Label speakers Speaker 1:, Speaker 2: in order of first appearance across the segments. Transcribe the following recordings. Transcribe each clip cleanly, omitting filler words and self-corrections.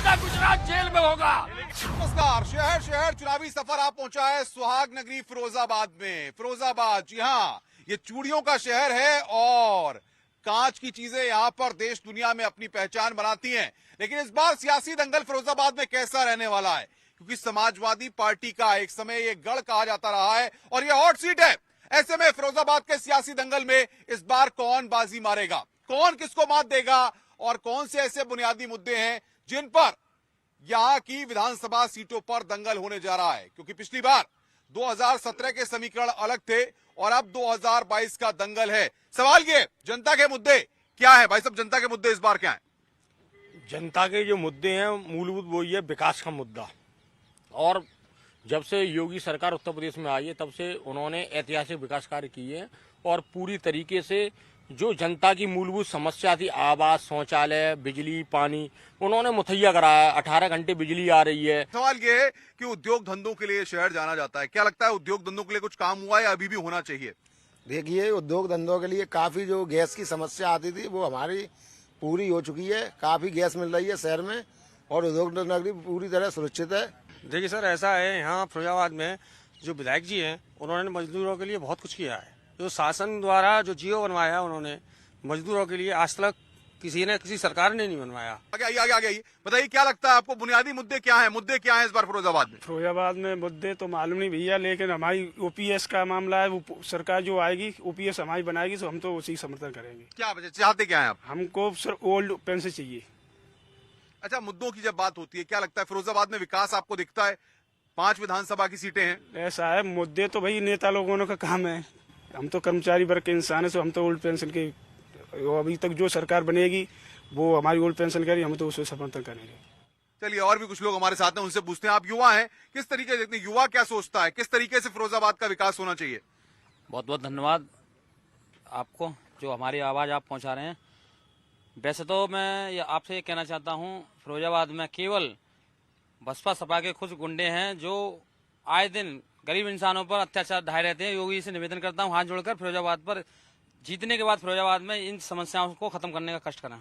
Speaker 1: आधा गुजरात जेल में होगा।
Speaker 2: नमस्कार। शहर शहर चुनावी सफर आप पहुंचा है सुहाग नगरी फिरोजाबाद में। फिरोजाबाद, जी हाँ, ये चूड़ियों का शहर है और कांच की चीजें यहाँ पर देश दुनिया में अपनी पहचान बनाती हैं। लेकिन इस बार सियासी दंगल फिरोजाबाद में कैसा रहने वाला है, क्योंकि समाजवादी पार्टी का एक समय ये गढ़ कहा जाता रहा है और ये हॉट सीट है। ऐसे में फिरोजाबाद के सियासी दंगल में इस बार कौन बाजी मारेगा, कौन किसको मात देगा और कौन से ऐसे बुनियादी मुद्दे हैं जिन पर यहां की विधानसभा सीटों पर दंगल होने जा रहा है। क्योंकि पिछली बार 2017 के समीकरण अलग थे और अब 2022 का दंगल है। सवाल ये, जनता के मुद्दे क्या है भाई साहब? जनता के मुद्दे इस बार क्या है?
Speaker 3: जनता के जो मुद्दे हैं मूलभूत वही है विकास का मुद्दा। और जब से योगी सरकार उत्तर प्रदेश में आई है तब से उन्होंने ऐतिहासिक विकास कार्य किए हैं और पूरी तरीके से जो जनता की मूलभूत समस्या थी, आवास, शौचालय, बिजली, पानी, उन्होंने मुहैया कराया। 18 घंटे बिजली आ रही है।
Speaker 2: सवाल ये है कि उद्योग धंधों के लिए शहर जाना जाता है, क्या लगता है उद्योग धंधों के लिए कुछ काम हुआ है या अभी भी होना चाहिए?
Speaker 4: देखिए, उद्योग धंधों के लिए काफ़ी जो गैस की समस्या आती थी वो हमारी पूरी हो चुकी है। काफ़ी गैस मिल रही है शहर में और उद्योग नगरी पूरी तरह सुरक्षित है।
Speaker 3: देखिए सर, ऐसा है यहाँ फिरोजाबाद में जो विधायक जी हैं उन्होंने मजदूरों के लिए बहुत कुछ किया है। जो शासन द्वारा जो जियो बनवाया उन्होंने मजदूरों के लिए, आज तक किसी सरकार ने नहीं बनवाया।
Speaker 2: आगे बताइए, क्या लगता है आपको बुनियादी मुद्दे क्या है? मुद्दे क्या है इस बार फिरोजाबाद में?
Speaker 5: फिरोजाबाद में मुद्दे तो मालूम नहीं भैया, लेकिन हमारी ओपीएस का मामला है। वो सरकार जो आएगी ओपीएस हमारी बनाएगी तो हम तो उसी समर्थन करेंगे।
Speaker 2: क्या वजह चाहते क्या है आप?
Speaker 5: हमको सर ओल्ड पेंशन चाहिए।
Speaker 2: अच्छा, मुद्दों की जब बात होती है, क्या लगता है फिरोजाबाद में विकास आपको दिखता है? 5 विधानसभा की सीटें हैं।
Speaker 5: ऐसा है, मुद्दे तो भाई नेता लोगों का काम है। हम तो कर्मचारी वर्ग के इंसान है, तो हम तो ओल्ड पेंशन के, अभी तक जो सरकार बनेगी वो हमारी ओल्ड पेंशन करेगी, हम तो उसे समर्थन करेंगे।
Speaker 2: चलिए, और भी कुछ लोग हमारे साथ हैं, उनसे पूछते हैं। आप युवा हैं, किस तरीके से देखते हैं? युवा क्या सोचता है, किस तरीके से फिरोजाबाद का विकास होना चाहिए?
Speaker 6: बहुत बहुत धन्यवाद आपको जो हमारी आवाज़ आप पहुंचा रहे हैं। वैसे तो मैं आपसे ये कहना चाहता हूं, फिरोजाबाद में केवल बसपा सपा के कुछ गुंडे हैं जो आए दिन गरीब इंसानों पर अत्याचार ढाए रहते हैं। योगी से निवेदन करता हूं हाथ जोड़कर, फिरोजाबाद पर जीतने के बाद फिरोजाबाद में इन समस्याओं को खत्म करने का कष्ट करें।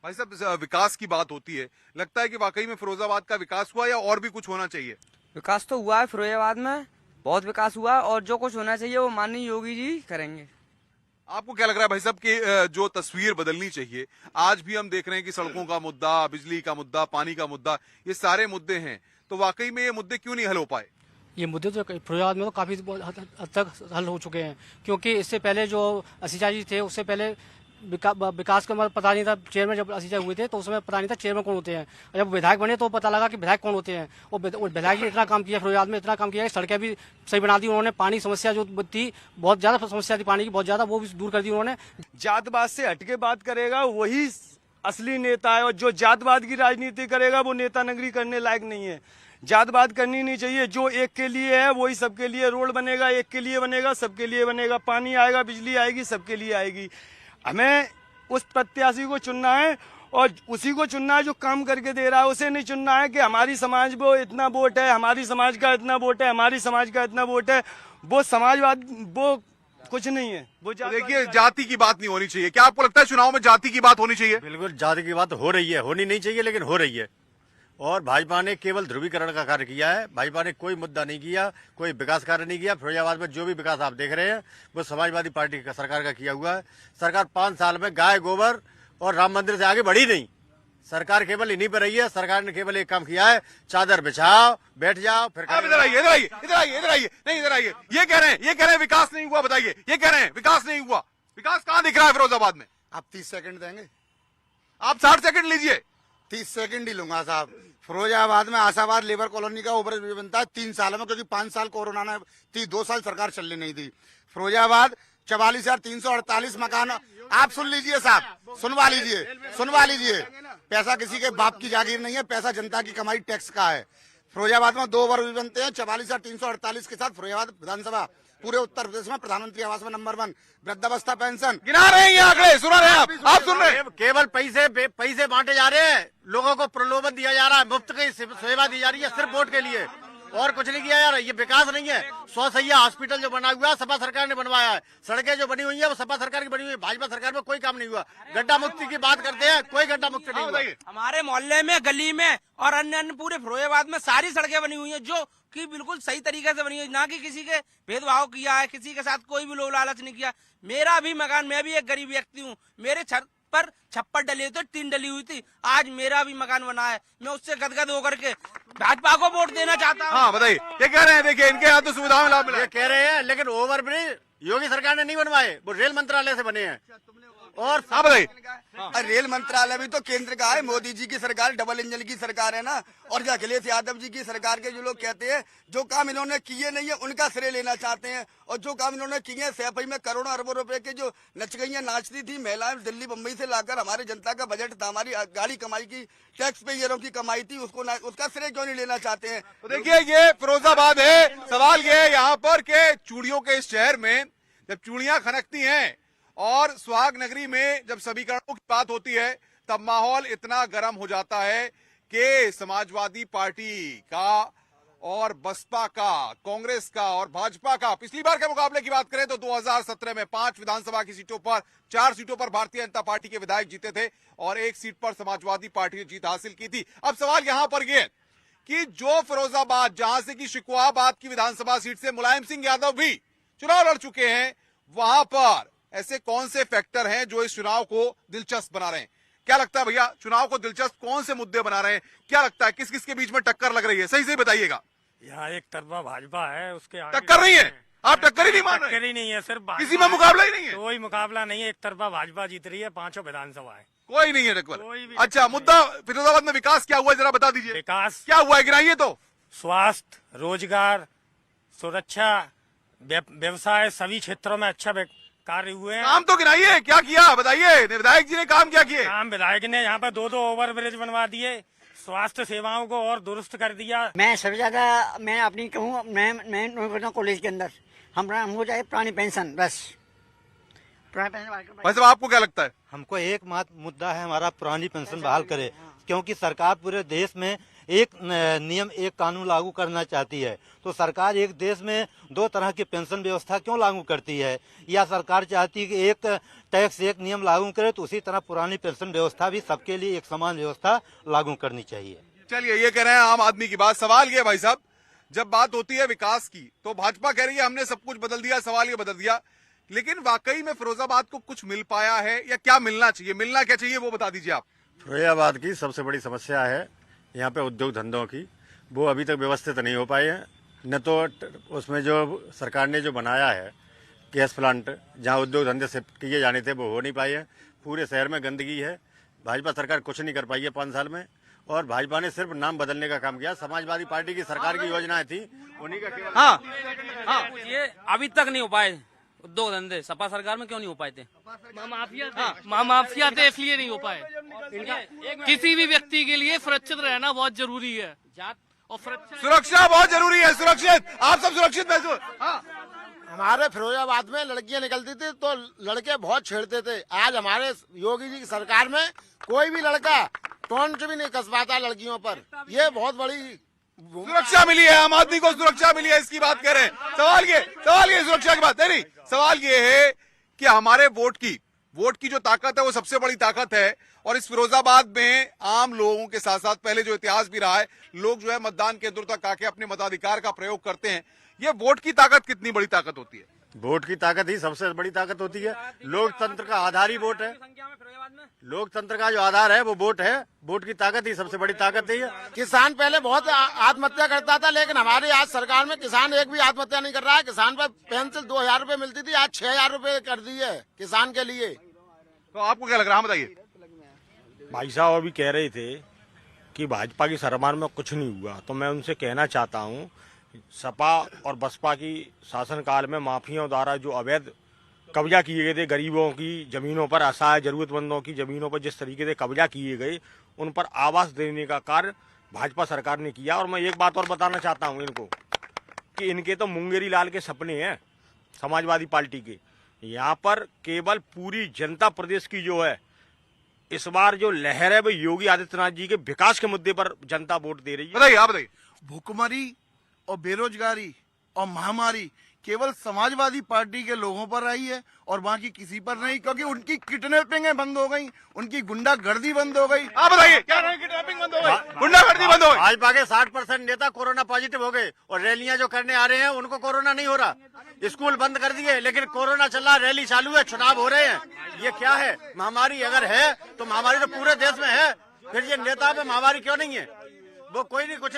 Speaker 2: भाई साहब, विकास की बात होती है, लगता है कि वाकई में फिरोजाबाद का विकास हुआ या और भी कुछ होना चाहिए?
Speaker 7: विकास तो हुआ है, फिरोजाबाद में बहुत विकास हुआ है और जो कुछ होना चाहिए वो माननीय योगी जी करेंगे।
Speaker 2: आपको क्या लग रहा है भाई साहब कि जो तस्वीर बदलनी चाहिए? आज भी हम देख रहे हैं कि सड़कों का मुद्दा, बिजली का मुद्दा, पानी का मुद्दा, ये सारे मुद्दे हैं, तो वाकई में ये मुद्दे क्यों नहीं हल हो पाए?
Speaker 8: ये मुद्दे तो फिरोजाबाद में तो काफ़ी हद तक हल हो चुके हैं, क्योंकि इससे पहले जो असीजा जी थे उससे पहले विकास का मतलब पता नहीं था। चेयरमैन जब असीजा हुए थे तो उस समय पता नहीं था चेयरमैन कौन होते हैं, और जब विधायक बने तो पता लगा कि विधायक कौन होते हैं। और विधायक ने इतना काम किया फिरोजाबाद में, इतना काम किया कि सड़कें भी सही बना दी उन्होंने। पानी समस्या जो थी, बहुत ज़्यादा समस्या थी पानी की, बहुत ज़्यादा, वो भी दूर कर दी उन्होंने।
Speaker 3: जातवाद से हटके बात करेगा वही असली नेता है और जो जातवाद की राजनीति करेगा वो नेता नगरी करने लायक नहीं है। जातवाद करनी नहीं चाहिए। जो एक के लिए है वही सबके लिए। रोड बनेगा एक के लिए बनेगा, सबके लिए बनेगा। पानी आएगा, बिजली आएगी, सबके लिए आएगी। हमें उस प्रत्याशी को चुनना है और उसी को चुनना है जो काम करके दे रहा है। उसे नहीं चुनना है कि हमारी समाज में इतना वोट है, हमारी समाज का इतना वोट है, हमारी समाज का इतना वोट है। वो समाजवाद वो कुछ नहीं है। वो
Speaker 2: देखिए, जाति की बात नहीं होनी चाहिए। क्या आपको लगता है चुनाव में जाति की बात होनी चाहिए?
Speaker 9: बिल्कुल, जाति की बात हो रही है, होनी नहीं चाहिए लेकिन हो रही है। और भाजपा ने केवल ध्रुवीकरण का कार्य किया है। भाजपा ने कोई मुद्दा नहीं किया, कोई विकास कार्य नहीं किया। फिरोजाबाद में जो भी विकास आप देख रहे हैं वो समाजवादी पार्टी का सरकार का किया हुआ है। सरकार 5 साल में गाय, गोबर और राम मंदिर से आगे बढ़ी नहीं। सरकार केवल इन्हीं पर रही है। सरकार ने केवल एक काम किया है, चादर बिछाओ, बैठ जाओ, फिर
Speaker 2: इधर आइए, इधर आइए, इधर आइए, इधर आइए, नहीं इधर आइए। ये कह रहे हैं विकास नहीं हुआ। बताइए, ये कह रहे हैं विकास नहीं हुआ। विकास कहाँ दिख रहा है फिरोजाबाद में?
Speaker 4: आप 30 सेकंड देंगे?
Speaker 2: आप 60 सेकंड लीजिए।
Speaker 4: 30 सेकंड ही लूंगा साहब। फिरोजाबाद में आशावाद लेबर कॉलोनी का ओवरब्रिज बनता है 3 साल में, क्योंकि 5 साल कोरोना ने थी, 2 साल सरकार चलने नहीं दी। फिरोजाबाद 44,348 मकान। आप सुन लीजिए साहब, सुनवा लीजिए। पैसा किसी के बाप की जागीर नहीं है, पैसा जनता की कमाई टैक्स का है। फिरोजाबाद में 2 ओवरब्रिज बनते हैं। 44,348 के साथ फिरोजाबाद विधानसभा पूरे उत्तर प्रदेश में प्रधानमंत्री आवास में नंबर 1। वृद्धावस्था पेंशन
Speaker 2: गिना रहे हैं ये आंकड़े, सुना रहे हैं आप सुन रहे हैं।
Speaker 9: केवल पैसे बांटे जा रहे हैं, लोगों को प्रलोभन दिया जा रहा है, मुफ्त की सेवा दी जा रही है सिर्फ वोट के लिए। और कुछ नहीं किया यार। ये विकास नहीं है। 100 सैया हॉस्पिटल जो बना हुआ सपा सरकार ने बनवाया है। सड़कें जो बनी हुई है वो सपा सरकार की बनी हुई है। भाजपा सरकार में कोई काम नहीं हुआ। गड्ढा मुक्ति की बात करते हैं, कोई गड्ढा मुक्ति नहीं हुआ।
Speaker 1: हमारे मोहल्ले में, गली में और अन्य पूरे फिरोजाबाद में सारी सड़कें बनी हुई हैं जो कि बिल्कुल सही तरीके से बनी है। ना कि किसी के भेदभाव किया है, किसी के साथ कोई भी लोभ लालच नहीं किया। मेरा भी मकान, मैं भी एक गरीब व्यक्ति हूँ, मेरे छत पर छप्पर डली हुई थी, टीन डली हुई थी। आज मेरा भी मकान बना है। मैं उससे गदगद होकर के भाजपा को वोट देना चाहता हूँ।
Speaker 2: हाँ बताइए, ये कह रहे हैं, देखिए इनके यहाँ तो सुविधाओं में लाभ मिला।
Speaker 9: ये कह रहे हैं लेकिन ओवरब्रिज योगी सरकार ने नहीं बनवाए, वो रेल मंत्रालय से बने हैं। और
Speaker 2: हाँ बताइए,
Speaker 4: रेल मंत्रालय भी तो केंद्र का है। मोदी जी की सरकार डबल इंजन की सरकार है ना। और जो अखिलेश यादव जी की सरकार के जो लोग कहते हैं जो काम इन्होंने किए नहीं है उनका श्रेय लेना चाहते हैं, और जो काम इन्होंने किए हैं सैफई में करोड़ों अरबों रुपए के जो नचगइयां नाचती थी महिलाएं दिल्ली बम्बई से लाकर हमारे जनता का बजट था, हमारी गाड़ी कमाई की, टैक्स पेयरों की कमाई थी, उसका श्रेय क्यों नहीं लेना चाहते हैं।
Speaker 2: तो देखिए ये फिरोजाबाद है। सवाल ये है यहाँ पर के चूड़ियों के इस शहर में जब चूड़ियां खनकती हैं और सुहाग नगरी में जब समीकरणों की बात होती है तब माहौल इतना गर्म हो जाता है कि समाजवादी पार्टी का और बसपा का, कांग्रेस का और भाजपा का पिछली बार के मुकाबले की बात करें तो 2017 में 5 विधानसभा की सीटों पर 4 सीटों पर भारतीय जनता पार्टी के विधायक जीते थे और 1 सीट पर समाजवादी पार्टी ने जीत हासिल की थी। अब सवाल यहां पर यह कि जो फिरोजाबाद जहां से कि शिकवाबाद की विधानसभा सीट से मुलायम सिंह यादव भी चुनाव लड़ चुके हैं, वहां पर ऐसे कौन से फैक्टर हैं जो इस चुनाव को दिलचस्प बना रहे हैं? क्या लगता है भैया, चुनाव को दिलचस्प कौन से मुद्दे बना रहे हैं? क्या लगता है किस किस के बीच में टक्कर लग रही है? सही से बताइएगा।
Speaker 10: यहाँ एक तरफा भाजपा है, उसके आगे
Speaker 2: टक्कर नहीं है, आप टक्कर ही नहीं मान रहे?
Speaker 10: टक्कर ही नहीं है, सिर्फ
Speaker 2: किसी में मुकाबला ही नहीं है,
Speaker 10: कोई मुकाबला नहीं है। एक तरफा भाजपा जीत रही है, 5 विधानसभा है,
Speaker 2: कोई नहीं है टक्कर।
Speaker 10: कोई भी
Speaker 2: अच्छा, मुद्दा फिरोजाबाद में विकास क्या हुआ जरा बता दीजिए।
Speaker 10: विकास
Speaker 2: क्या हुआ है गिनाइए तो।
Speaker 10: स्वास्थ्य, रोजगार, सुरक्षा, व्यवसाय, सभी क्षेत्रों में अच्छा कार्य हुए हैं।
Speaker 2: काम तो गिनाइए, क्या किया बताइए। विधायक जी ने काम क्या किए?
Speaker 10: काम विधायक ने यहाँ पर 2 ओवरब्रिज बनवा दिए, स्वास्थ्य सेवाओं को और दुरुस्त कर दिया।
Speaker 11: मैं सबसे ज्यादा मैं अपनी कहूँ, मैं कॉलेज के अंदर हमको चाहिए पुरानी पेंशन, बस पुरानी पेंशन।
Speaker 2: भाई साहब आपको क्या लगता है?
Speaker 12: हमको एकमात्र मुद्दा है हमारा पुरानी पेंशन बहाल करे, क्योंकि सरकार पूरे देश में एक नियम, एक कानून लागू करना चाहती है। तो सरकार एक देश में 2 तरह की पेंशन व्यवस्था क्यों लागू करती है? या सरकार चाहती है कि एक टैक्स, एक नियम लागू करे, तो उसी तरह पुरानी पेंशन व्यवस्था भी सबके लिए एक समान व्यवस्था लागू करनी चाहिए।
Speaker 2: चलिए, ये कह रहे हैं आम आदमी की बात। सवाल ये भाई साहब, जब बात होती है विकास की तो भाजपा कह रही है हमने सब कुछ बदल दिया, सवाल ये बदल दिया, लेकिन वाकई में फिरोजाबाद को कुछ मिल पाया है या क्या मिलना चाहिए? मिलना क्या चाहिए वो बता दीजिए आप।
Speaker 9: फिरोजाबाद की सबसे बड़ी समस्या है यहाँ पे उद्योग धंधों की, वो अभी तक व्यवस्थित नहीं हो पाए हैं। न तो उसमें जो सरकार ने जो बनाया है गैस प्लांट, जहाँ उद्योग धंधे से किए जाने थे, वो हो नहीं पाए हैं। पूरे शहर में गंदगी है। भाजपा सरकार कुछ नहीं कर पाई है 5 साल में, और भाजपा ने सिर्फ नाम बदलने का काम किया। समाजवादी पार्टी की सरकार की योजनाएं थी, उन्हीं का केवल
Speaker 6: हाँ, ये अभी तक नहीं हो पाए उद्योग धंधे। सपा सरकार में क्यों नहीं हो पाए थे?
Speaker 8: माफिया थे इसलिए नहीं हो पाए। किसी भी व्यक्ति के लिए सुरक्षित रहना बहुत जरूरी है, और
Speaker 2: सुरक्षा बहुत जरूरी है। सुरक्षित, आप सब सुरक्षित महसूस।
Speaker 4: हमारे फिरोजाबाद में लड़कियां निकलती थी तो लड़के बहुत छेड़ते थे। आज हमारे योगी जी की सरकार में कोई भी लड़का टोंच भी नहीं कस पाता लड़कियों पर। ये बहुत बड़ी
Speaker 2: सुरक्षा मिली है, आम आदमी को सुरक्षा मिली है, इसकी बात कर रहे हैं। सवाल ये सुरक्षा की बात नहीं, सवाल ये है कि हमारे वोट की जो ताकत है वो सबसे बड़ी ताकत है। और इस फिरोजाबाद में आम लोगों के साथ साथ पहले जो इतिहास भी रहा है, लोग जो है मतदान केंद्रों तक आके अपने मताधिकार का प्रयोग करते हैं। ये वोट की ताकत कितनी बड़ी ताकत होती है?
Speaker 9: वोट की ताकत ही सबसे बड़ी ताकत होती है। लोकतंत्र का आधार ही वोट है। लोकतंत्र का जो आधार है वो वोट है। वोट की ताकत ही सबसे बड़ी ताकत है।
Speaker 4: किसान पहले बहुत आत्महत्या करता था, लेकिन हमारी आज सरकार में किसान एक भी आत्महत्या नहीं कर रहा है। किसान पर पेंशन 2000 रुपए मिलती थी, आज 6000 रुपए कर दी है किसान के लिए।
Speaker 2: तो आपको क्या लग रहा है, बताइए।
Speaker 10: भाई साहब अभी कह रहे थे कि भाजपा की सरकार में कुछ नहीं हुआ, तो मैं उनसे कहना चाहता हूँ, सपा और बसपा की शासनकाल में माफियाओं द्वारा जो अवैध कब्जा किए गए थे गरीबों की जमीनों पर, असहाय जरूरतमंदों की जमीनों पर जिस तरीके से कब्जा किए गए, उन पर आवास देने का कार्य भाजपा सरकार ने किया। और मैं एक बात और बताना चाहता हूँ इनको कि इनके तो मुंगेरी लाल के सपने हैं समाजवादी पार्टी के। यहाँ पर केवल पूरी जनता प्रदेश की जो है इस बार जो लहर है वो योगी आदित्यनाथ जी के विकास के मुद्दे पर जनता वोट दे रही है।
Speaker 2: बताइए, आप बताइए।
Speaker 13: भुखमरी और बेरोजगारी और महामारी केवल समाजवादी पार्टी के लोगों पर आई है और बाकी किसी पर नहीं, क्योंकि उनकी किडनैपिंगें बंद हो गई, उनकी गुंडागर्दी बंद हो गई।
Speaker 2: आप बताइए क्या किडनैपिंग बंद हो गई, गुंडागर्दी बंद हो गई?
Speaker 9: भाजपा के 60% नेता कोरोना पॉजिटिव हो गए और रैलियां जो करने आ रहे हैं उनको कोरोना नहीं हो रहा। स्कूल बंद कर दिए लेकिन कोरोना चल रहा, रैली चालू है, चुनाव हो रहे हैं। ये क्या है? महामारी अगर है तो महामारी तो पूरे देश में है, फिर ये नेता पे महामारी क्यों नहीं है? वो कोई नहीं कुछ।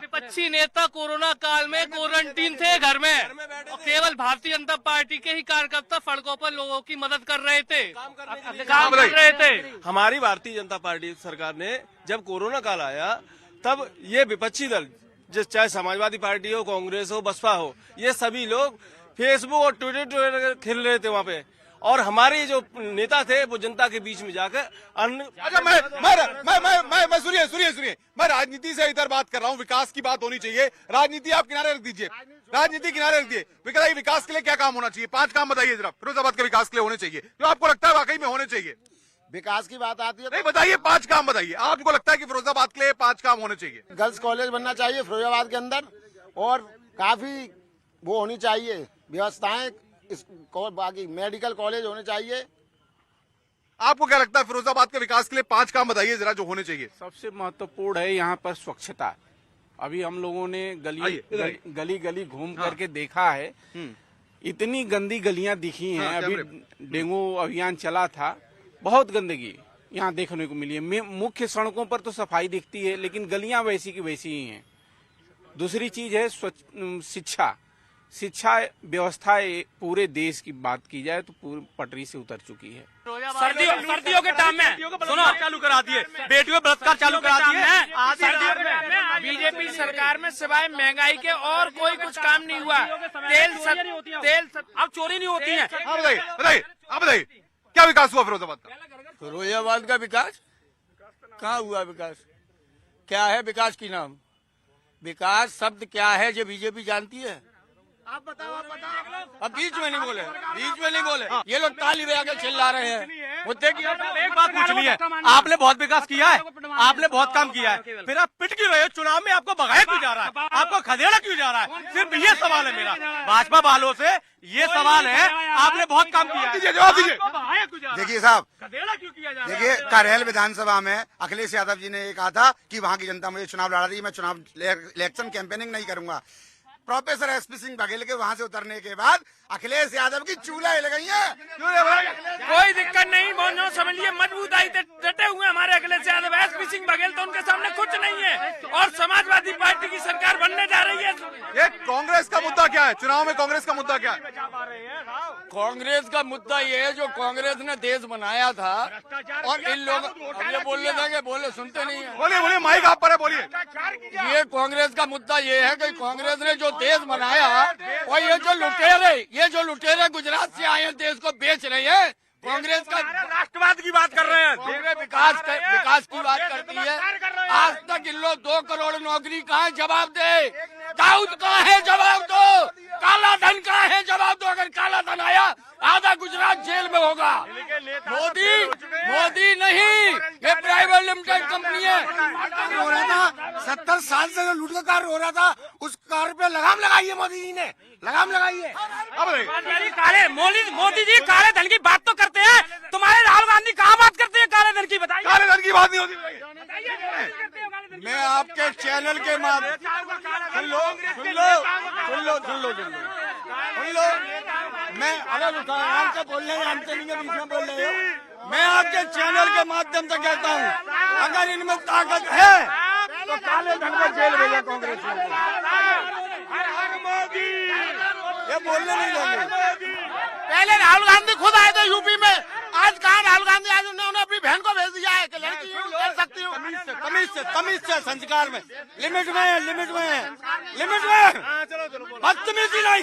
Speaker 14: विपक्षी नेता कोरोना काल में क्वारंटीन थे घर में और केवल भारतीय जनता पार्टी के ही कार्यकर्ता सड़कों पर लोगों की मदद कर रहे थे, काम कर रहे थे।
Speaker 15: हमारी भारतीय जनता पार्टी सरकार ने जब कोरोना काल आया तब ये विपक्षी दल, चाहे समाजवादी पार्टी हो, कांग्रेस हो, बसपा हो, ये सभी लोग फेसबुक और ट्विटर खेल रहे थे वहाँ पे, और हमारे जो नेता थे वो जनता के बीच में जाकर
Speaker 2: अच्छा मैं सुनिए, मैं राजनीति से इधर बात कर रहा हूँ, विकास की बात होनी चाहिए। राजनीति आप किनारे रख दीजिए, राजनीति किनारे रख दिए। बताइए विकास के लिए क्या काम होना चाहिए? 5 काम बताइए जरा, फिरोजाबाद के विकास के लिए होने चाहिए जो आपको लगता है वाकई में होने चाहिए।
Speaker 4: विकास की बात आती है
Speaker 2: नहीं, बताइए 5 काम बताइए, आपको लगता है कि फिरोजाबाद के लिए 5 काम होने चाहिए।
Speaker 4: गर्ल्स कॉलेज बनना चाहिए फिरोजाबाद के अंदर, और काफी वो होनी चाहिए व्यवस्थाएं, बाकी मेडिकल कॉलेज होने चाहिए।
Speaker 2: आपको क्या लगता है फिरोजाबाद के विकास के लिए 5 काम बताइए जरा जो होने चाहिए?
Speaker 16: सबसे महत्वपूर्ण है यहाँ पर स्वच्छता। अभी हम लोगों ने गली गली घूम करके देखा है, इतनी गंदी गलियां दिखी हैं। अभी डेंगू अभियान चला था, बहुत गंदगी यहाँ देखने को मिली है। मुख्य सड़कों पर तो सफाई दिखती है लेकिन गलियां वैसी की वैसी ही हैं। दूसरी चीज है शिक्षा व्यवस्था पूरे देश की बात की जाए तो पूरी पटरी से उतर चुकी है।
Speaker 14: सर्दियों के टाइम में
Speaker 15: सुनो चालू करा दिए, बेटियों बलात्कार चालू करा दिए।
Speaker 14: बीजेपी सरकार में सिवाय महंगाई के और कोई कुछ काम नहीं हुआ। तेल अब चोरी नहीं होती है।
Speaker 2: आप बताइए क्या विकास हुआ फिरोजाबाद का?
Speaker 3: फिरोजाबाद का विकास कहाँ हुआ? विकास क्या है? विकास की नाम विकास शब्द क्या है जो बीजेपी जानती है?
Speaker 14: आप बताओ।
Speaker 3: अब बीच में नहीं बोले, ये लोग ताली बजा के चिल्ला रहे हैं। मुद्दे की
Speaker 15: एक बात पूछनी है, आपने बहुत विकास किया है, आपने बहुत काम किया है, फिर आप पिट क्यों रहे हो? चुनाव में आपको भगाया क्यों जा रहा है? आपको खदेड़ा क्यों जा रहा है? सिर्फ ये सवाल है मेरा भाजपा वालों से, ये सवाल है। आपने बहुत काम किया है,
Speaker 2: जवाब दीजिए।
Speaker 4: देखिए साहब,
Speaker 14: खदेड़ा क्यों किया जा रहा है?
Speaker 4: देखिए करेल विधानसभा में अखिलेश यादव जी ने ये कहा था कि वहाँ की जनता मुझे चुनाव लड़ा रही है, मैं चुनाव इलेक्शन कैंपेनिंग नहीं करूंगा। प्रोफेसर एसपी सिंह बघेल के वहां से उतरने के बाद अखिलेश यादव की चूल्हा हिल गई है।
Speaker 14: कोई दिक्कत नहीं, मोहन समझिए मजबूताई डटे हुए हमारे अखिलेश यादव। एसपी सिंह बघेल तो उनके सामने कुछ नहीं है और समाजवादी पार्टी की सरकार बनने जा रही है।
Speaker 2: ये कांग्रेस का मुद्दा क्या है? चुनाव में कांग्रेस का मुद्दा क्या है?
Speaker 3: कांग्रेस का मुद्दा ये है जो कांग्रेस ने देश बनाया था, और इन लोग ये बोलने लगे, बोले सुनते नहीं है।
Speaker 2: बोलिए माइक आप पर है, बोलिए।
Speaker 3: ये कांग्रेस का मुद्दा ये है कि कांग्रेस ने जो देश बनाया, और ये जो लुटेरे गुजरात से आए हैं देश को बेच रहे हैं। कांग्रेस का
Speaker 15: राष्ट्रवाद की बात कर रहे हैं,
Speaker 3: विकास की बात करती है। आज तक इन लोग 2 करोड़ नौकरी कहाँ? जवाब दे। दाऊद कहाँ है? जवाब दो। काला धन कहाँ है? जवाब दो। अगर काला धन आया आधा गुजरात जेल में होगा। मोदी नहीं, ये प्राइवेट लिमिटेड कंपनी है।
Speaker 4: हो रहा था 70 साल से जो लूट का कार्य हो रहा था, उस कार्य पे लगाम लगाई है मोदी जी ने, लगाम लगाई है।
Speaker 14: मोदी जी काले धन की बात तो करते हैं, तुम्हारे राहुल गांधी कहाँ बात करते हैं काले धन की? बताइए।
Speaker 2: काले धन की बात नहीं होती।
Speaker 3: मैं आपके चैनल के माध्यम सुन लो, मैं अलग आराम से बोल रहे हैं, जानते नहीं है, बीच में बोल रहे हो। मैं आपके चैनल के माध्यम से कहता हूँ, अगर इनमें ताकत है तो काले धन को जेल भेजा कांग्रेस मोदी। ये बोलने नहीं देंगे।
Speaker 14: पहले राहुल गांधी खुद आए थे यूपी में, आज कहाँ राहुल गांधी? आज उन्होंने अपनी बहन को भेज दिया है कि लड़की कर सकती हूँ।
Speaker 3: तमीज से संस्कार में, लिमिट में बदतमीजी नहीं।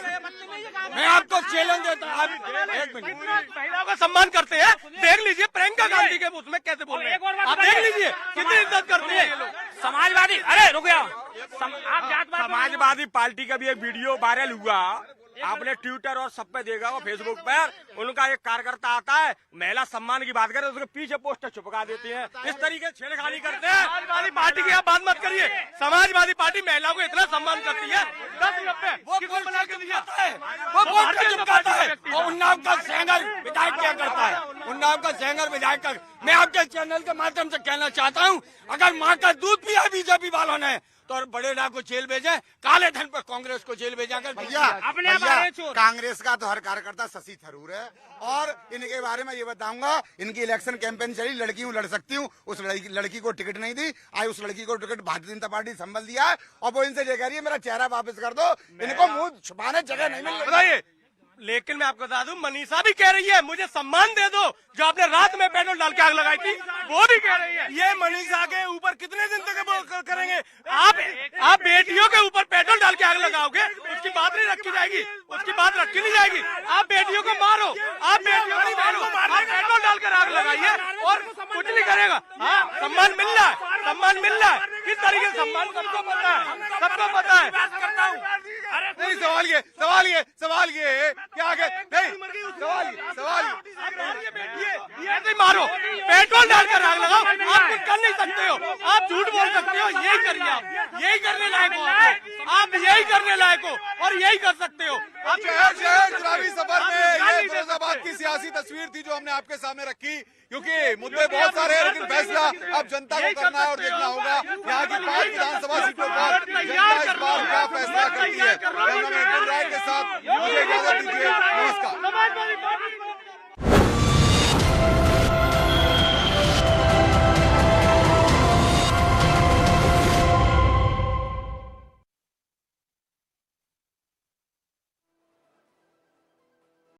Speaker 3: मैं आपको चैलेंज देता हूँ, एक मिनट,
Speaker 15: महिलाओं का सम्मान करते हैं। देख लीजिए प्रियंका गांधी के उसमें कैसे बोल रहे हैं, आप देख लीजिए कितनी इज्जत करते हैं
Speaker 14: समाजवादी। अरे रुक जाओ,
Speaker 15: समाजवादी पार्टी का भी एक वीडियो वायरल हुआ,
Speaker 10: आपने ट्विटर और सब पे देखा, वो फेसबुक पर उनका एक कार्यकर्ता आता है, महिला सम्मान की बात करे, उसके पीछे पोस्टर चिपका देते हैं, इस तरीके से छेड़खानी करते हैं।
Speaker 15: समाजवादी पार्टी की आप बात मत करिए, समाजवादी पार्टी महिलाओं को इतना सम्मान करती है, 10 रुपए वो कौन बना के दिया है, वो कौन चिपकाता है, और उन्नाव का सेंगर विधायक क्या करता है, उन्नाव का सेंगर विधायक का। मैं आपके चैनल के माध्यम से कहना चाहता हूँ, अगर माँ का दूध पिया बीजेपी वालों ने तो बड़े डा को जेल भेजे, काले धन पर कांग्रेस को जेल भेजा कर।
Speaker 4: भैया कांग्रेस का तो हर कार्यकर्ता शशि थरूर है, और इनके बारे में ये बताऊंगा, इनकी इलेक्शन कैंपेन चली, लड़की हूँ लड़ सकती हूँ, उस लड़की को टिकट नहीं दी, आज उस लड़की को टिकट भारतीय जनता पार्टी संभल दिया है, और वो इनसे ये कह रही है मेरा चेहरा वापस कर दो, इनको मुंह छुपाने जगह नहीं मिल रही।
Speaker 15: लेकिन मैं आपको बता दूं, मनीषा भी कह रही है मुझे सम्मान दे दो, जो आपने रात में पेट्रोल डाल के आग लगाई थी, वो भी कह रही है। ये मनीषा के ऊपर कितने दिन तक वो करेंगे? आप बेटियों के ऊपर पेट्रोल डाल के आग लगाओगे, उसकी बात नहीं रखी जाएगी, उसकी बात रखी नहीं जाएगी। आप बेटियों को मारो, आप बेटियों को मारो, आप पेट्रोल डालकर आग लगाइए और कुछ नहीं करेगा। हाँ, सम्मान मिल रहा है, सम्मान मिल रहा है, किस तरीके से सम्मान सबको पता है, सबको पता है।
Speaker 2: नहीं, सवाल ये क्या आगे नहीं, सवाल
Speaker 15: ऐसे मारो, पेट्रोल डालकर आग लगाओ, आप कुछ कर नहीं सकते हो, आप झूठ बोल सकते हो, यही करिए, आप यही करने लायक हो, आप यही करने लायक हो और यही कर सकते हो। आप
Speaker 2: शहर चुनावी सफर में ये फिरोजाबाद की सियासी तस्वीर थी जो हमने आपके सामने रखी, क्योंकि मुद्दे बहुत सारे हैं, लेकिन फैसला अब जनता को करना है और देखना होगा यहाँ की 5 विधानसभा सीटों पर जनता इस बार क्या फैसला करती है। कैमरामैन के साथ मुझे इजाजत दीजिए, नमस्कार।